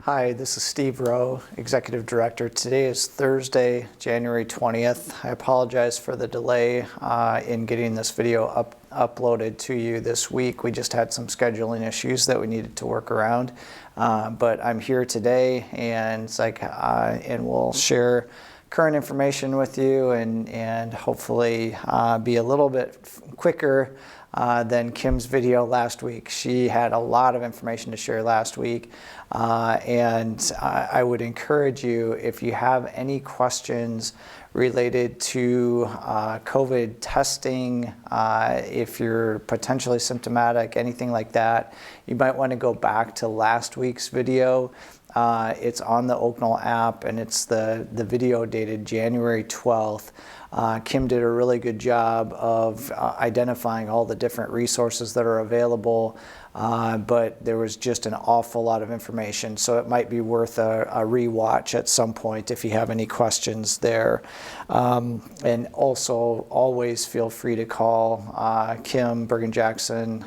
Hi, this is Steve Rowe, Executive Director. Today is Thursday, January 20th. I apologize for the delay in getting this video uploaded to you this week. We just had some scheduling issues that we needed to work around. But I'm here today and we'll share current information with you and hopefully be a little bit quicker than Kim's video last week. She had a lot of information to share last week, and I would encourage you, if you have any questions related to COVID testing, if you're potentially symptomatic, anything like that, you might want to go back to last week's video. It's on the Oaknall app, and it's the video dated January 12th. Kim did a really good job of identifying all the different resources that are available, but there was just an awful lot of information, so it might be worth a rewatch at some point if you have any questions there. And also, always feel free to call Kim Bergen-Jackson.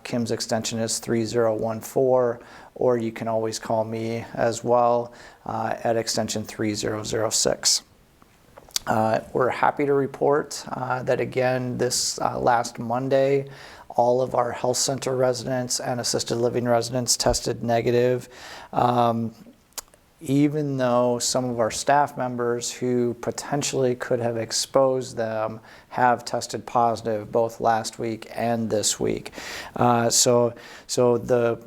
Kim's extension is 3014. Or you can always call me as well at extension 3006. We're happy to report that again this last Monday, all of our health center residents and assisted living residents tested negative. Even though some of our staff members who potentially could have exposed them have tested positive both last week and this week. So the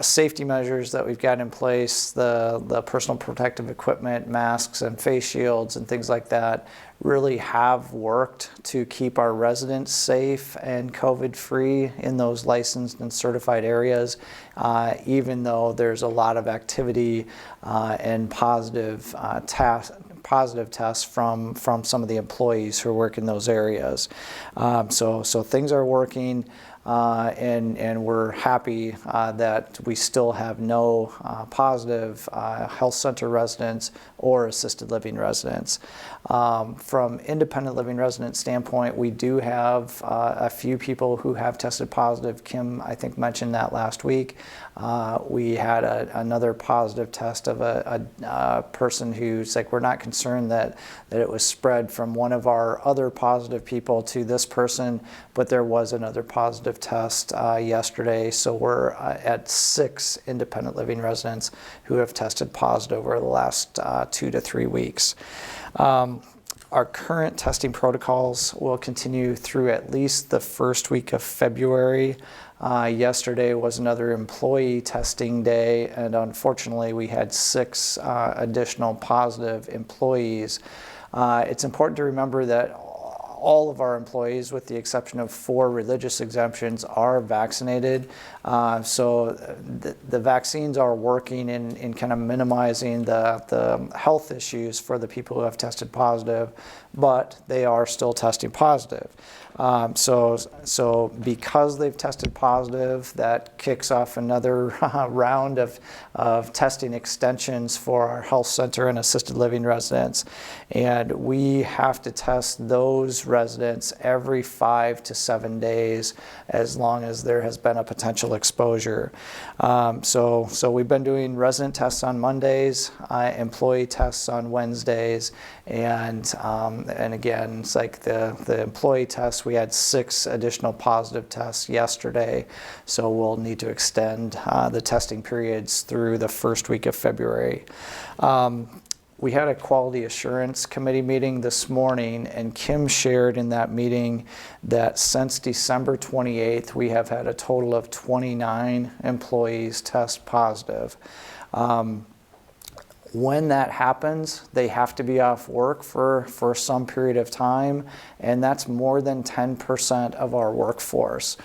safety measures that we've got in place, the personal protective equipment, masks and face shields and things like that, really have worked to keep our residents safe and COVID-free in those licensed and certified areas, even though there's a lot of activity and positive tests from some of the employees who work in those areas. So things are working. And we're happy that we still have no positive health center residents or assisted living residents. From independent living resident standpoint, we do have a few people who have tested positive. Kim, I think, mentioned that last week. We had another positive test of a person who's like, we're not concerned that it was spread from one of our other positive people to this person, but there was another positive test yesterday. So we're at 6 independent living residents who have tested positive over the last 2 to 3 weeks. Our current testing protocols will continue through at least the first week of February. Yesterday was another employee testing day, and unfortunately we had 6 additional positive employees. It's important to remember that all of our employees, with the exception of 4 religious exemptions, are vaccinated. So the vaccines are working in kind of minimizing the health issues for the people who have tested positive, but they are still testing positive. So because they've tested positive, that kicks off another round of testing extensions for our health center and assisted living residents. And we have to test those residents every 5 to 7 days as long as there has been a potential exposure. So we've been doing resident tests on Mondays, employee tests on Wednesdays, and again, it's like the employee tests, we had 6 additional positive tests yesterday, so we'll need to extend the testing periods through the first week of February. We had a quality assurance committee meeting this morning, and Kim shared in that meeting that since December 28th, we have had a total of 29 employees test positive. When that happens, they have to be off work for some period of time, and that's more than 10% of our workforce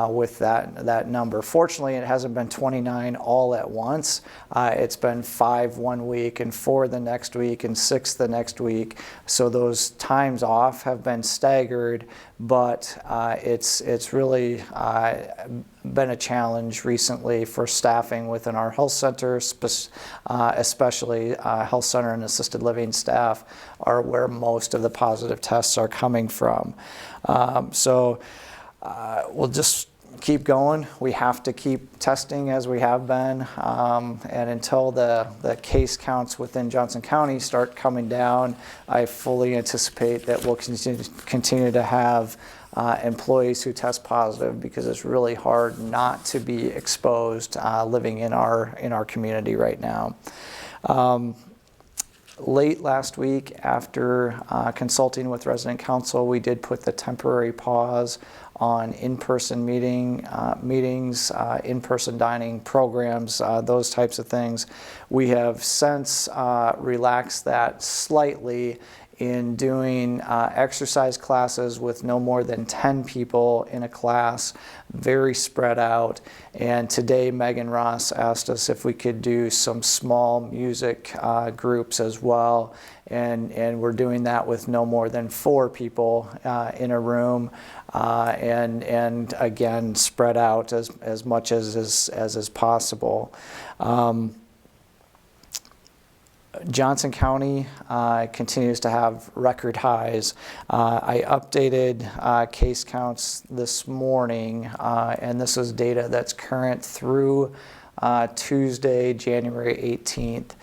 with that number. Fortunately, it hasn't been 29 all at once. It's been 5 one week and 4 the next week and 6 the next week. So those times off have been staggered, but it's really been a challenge recently for staffing within our health center, especially health center and assisted living staff are where most of the positive tests are coming from. So we'll just keep going. We have to keep testing as we have been, and until the case counts within Johnson County start coming down, I fully anticipate that we'll continue to have employees who test positive, because it's really hard not to be exposed living in our community right now. Late last week, after consulting with resident council, we did put the temporary pause on in-person meetings, in-person dining programs, those types of things. We have since relaxed that slightly in doing exercise classes with no more than 10 people in a class, very spread out. And today Megan Ross asked us if we could do some small music groups as well. And we're doing that with no more than 4 people in a room, and again, spread out as much as is possible. Johnson County continues to have record highs. I updated case counts this morning, and this is data that's current through Tuesday, January 18th.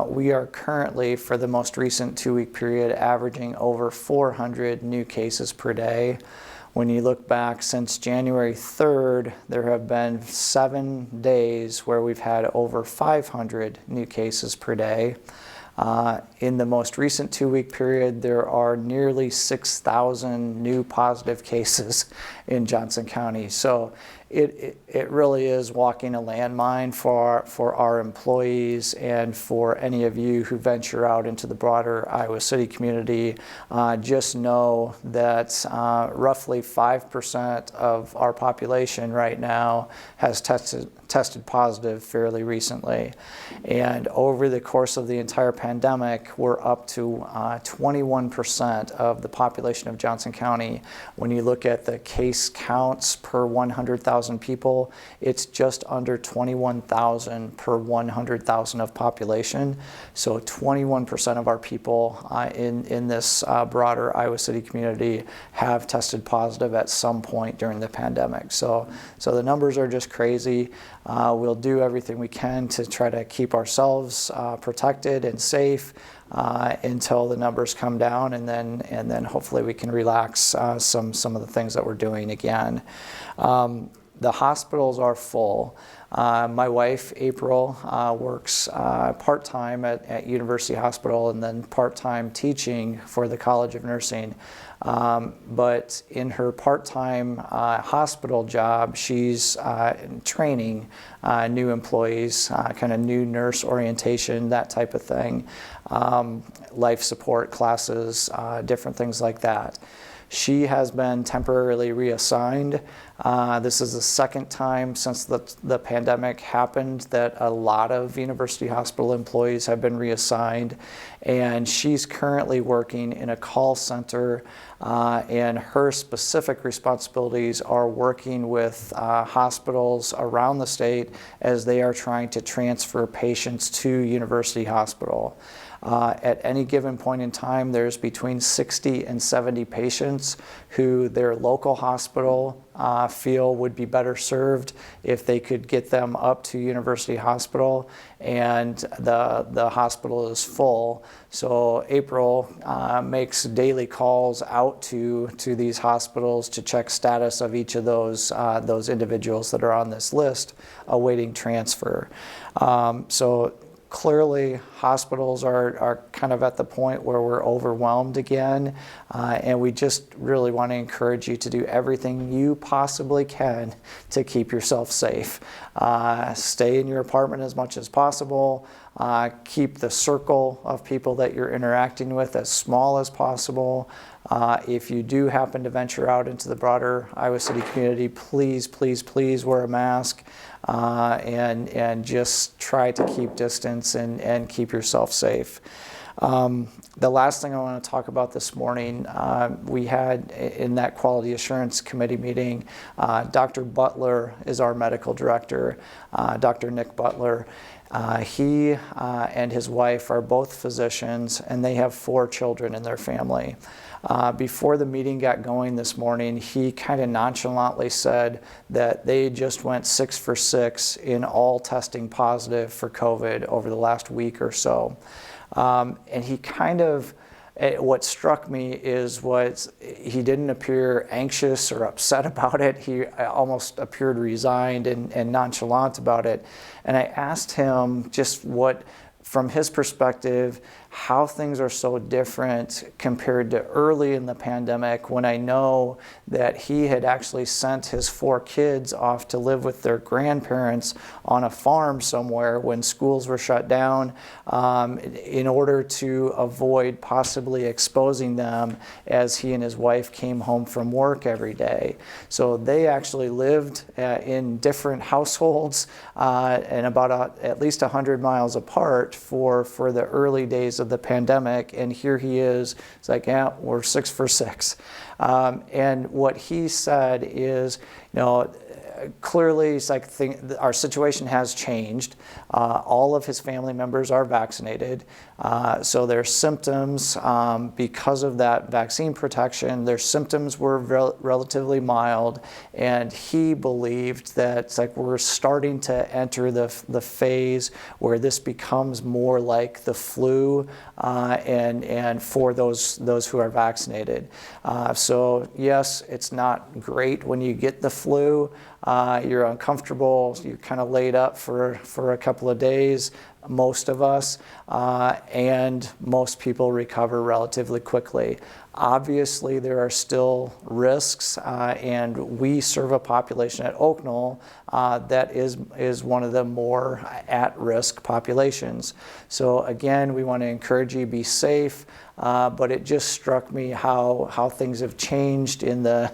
We are currently, for the most recent 2-week period, averaging over 400 new cases per day. When you look back since January 3rd, there have been 7 days where we've had over 500 new cases per day. In the most recent 2-week period, there are nearly 6,000 new positive cases in Johnson County. So it really is walking a landmine for our employees and for any of you who venture out into the broader Iowa City community. Just know that roughly 5% of our population right now has tested positive fairly recently. And over the course of the entire pandemic, we're up to 21% of the population of Johnson County. When you look at the case counts per 100,000 people, it's just under 21,000 per 100,000 of population. So 21% of our people in this broader Iowa City community have tested positive at some point during the pandemic. So the numbers are just crazy. We'll do everything we can to try to keep ourselves protected and safe until the numbers come down, and then hopefully we can relax some of the things that we're doing again. The hospitals are full. My wife, April, works part-time at University Hospital and then part-time teaching for the College of Nursing. But in her part-time hospital job, she's training new employees, kind of new nurse orientation, that type of thing, life support classes, different things like that. She has been temporarily reassigned. This is the second time since the pandemic happened that a lot of University Hospital employees have been reassigned, and she's currently working in a call center, and her specific responsibilities are working with hospitals around the state as they are trying to transfer patients to University Hospital. At any given point in time, there's between 60 and 70 patients who their local hospital feel would be better served if they could get them up to University Hospital, and the hospital is full. So April makes daily calls out to these hospitals to check status of each of those individuals that are on this list awaiting transfer. So clearly, hospitals are kind of at the point where we're overwhelmed again, and we just really want to encourage you to do everything you possibly can to keep yourself safe. Stay in your apartment as much as possible. Keep the circle of people that you're interacting with as small as possible. If you do happen to venture out into the broader Iowa City community, please, please, please wear a mask, and just try to keep distance and keep yourself safe. The last thing I want to talk about this morning, we had in that Quality Assurance Committee meeting, Dr. Butler is our medical director, Dr. Nick Butler. He and his wife are both physicians, and they have 4 children in their family. Before the meeting got going this morning, he kind of nonchalantly said that they just went 6 for 6 in all testing positive for COVID over the last week or so. And he kind of, what struck me is he didn't appear anxious or upset about it. He almost appeared resigned and nonchalant about it. And I asked him just from his perspective, how things are so different compared to early in the pandemic, when I know that he had actually sent his 4 kids off to live with their grandparents on a farm somewhere when schools were shut down, in order to avoid possibly exposing them as he and his wife came home from work every day. So they actually lived in different households and about at least 100 miles apart for the early days of the pandemic, and here he is. It's like, yeah, we're 6 for 6. And what he said is, clearly it's like our situation has changed. All of his family members are vaccinated, so their symptoms, because of that vaccine protection, their symptoms were relatively mild, and he believed that it's like we're starting to enter the phase where this becomes more like the flu, and for those who are vaccinated. So yes, it's not great when you get the flu. You're uncomfortable, you're kind of laid up for a couple of days, most of us, and most people recover relatively quickly. Obviously, there are still risks, and we serve a population at Oak Knoll that is one of the more at-risk populations. So again, we want to encourage you to be safe. But it just struck me how things have changed in the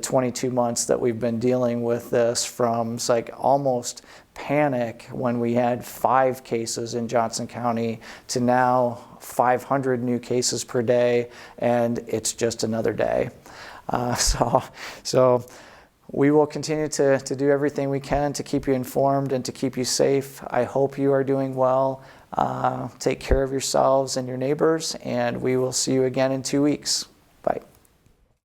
22 months that we've been dealing with this, from like almost panic when we had 5 cases in Johnson County to now 500 new cases per day, and it's just another day. So we will continue to do everything we can to keep you informed and to keep you safe. I hope you are doing well. Take care of yourselves and your neighbors, and we will see you again in 2 weeks. Bye.